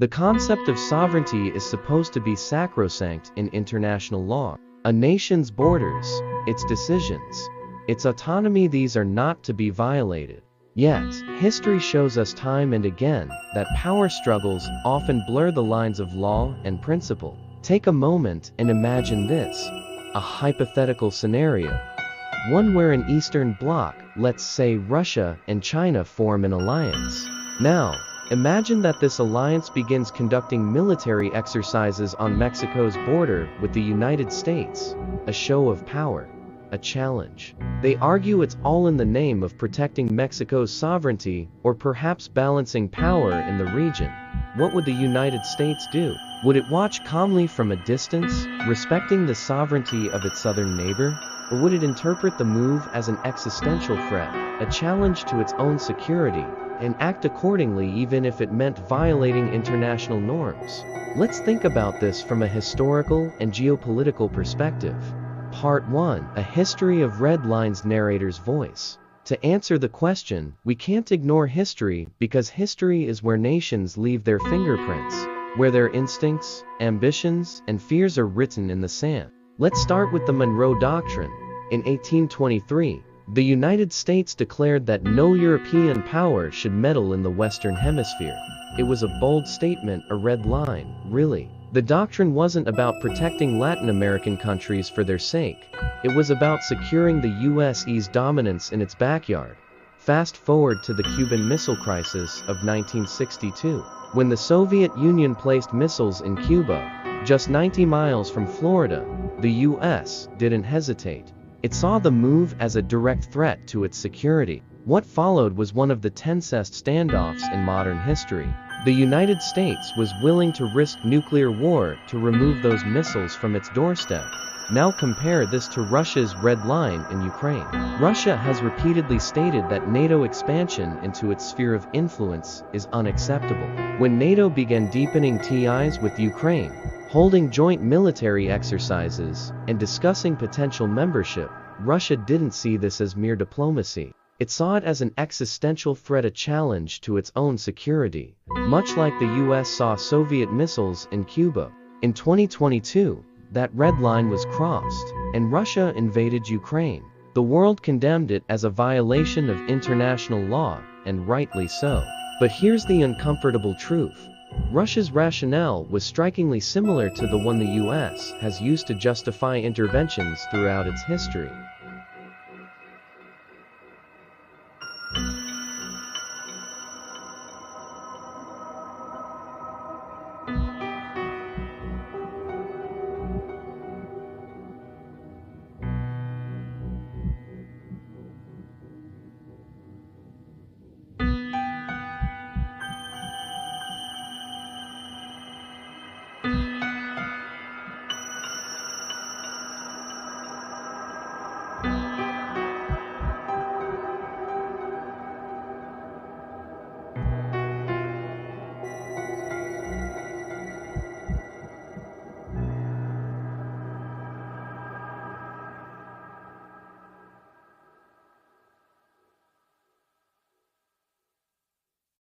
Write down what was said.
The concept of sovereignty is supposed to be sacrosanct in international law. A nation's borders, its decisions, its autonomy, these are not to be violated. Yet, history shows us time and again that power struggles often blur the lines of law and principle. Take a moment and imagine this, a hypothetical scenario. One where an Eastern bloc, let's say Russia and China, form an alliance. Now, imagine that this alliance begins conducting military exercises on Mexico's border with the United States, a show of power, a challenge. They argue it's all in the name of protecting Mexico's sovereignty or perhaps balancing power in the region. What would the United States do? Would it watch calmly from a distance, respecting the sovereignty of its southern neighbor? Or would it interpret the move as an existential threat, a challenge to its own security, and act accordingly even if it meant violating international norms? Let's think about this from a historical and geopolitical perspective. Part 1. A History of Red Lines. Narrator's voice. To answer the question, we can't ignore history because history is where nations leave their fingerprints, where their instincts, ambitions, and fears are written in the sand. Let's start with the Monroe Doctrine. In 1823, the United States declared that no European power should meddle in the Western Hemisphere. It was a bold statement, a red line, really. The doctrine wasn't about protecting Latin American countries for their sake. It was about securing the US's dominance in its backyard. Fast forward to the Cuban Missile Crisis of 1962. When the Soviet Union placed missiles in Cuba, just 90 miles from Florida, the US didn't hesitate. It saw the move as a direct threat to its security. What followed was one of the tensest standoffs in modern history. The United States was willing to risk nuclear war to remove those missiles from its doorstep. Now compare this to Russia's red line in Ukraine. Russia has repeatedly stated that NATO expansion into its sphere of influence is unacceptable. When NATO began deepening ties with Ukraine, holding joint military exercises, and discussing potential membership, Russia didn't see this as mere diplomacy. It saw it as an existential threat, a challenge to its own security, much like the US saw Soviet missiles in Cuba. In 2022, that red line was crossed, and Russia invaded Ukraine. The world condemned it as a violation of international law, and rightly so. But here's the uncomfortable truth. Russia's rationale was strikingly similar to the one the US has used to justify interventions throughout its history.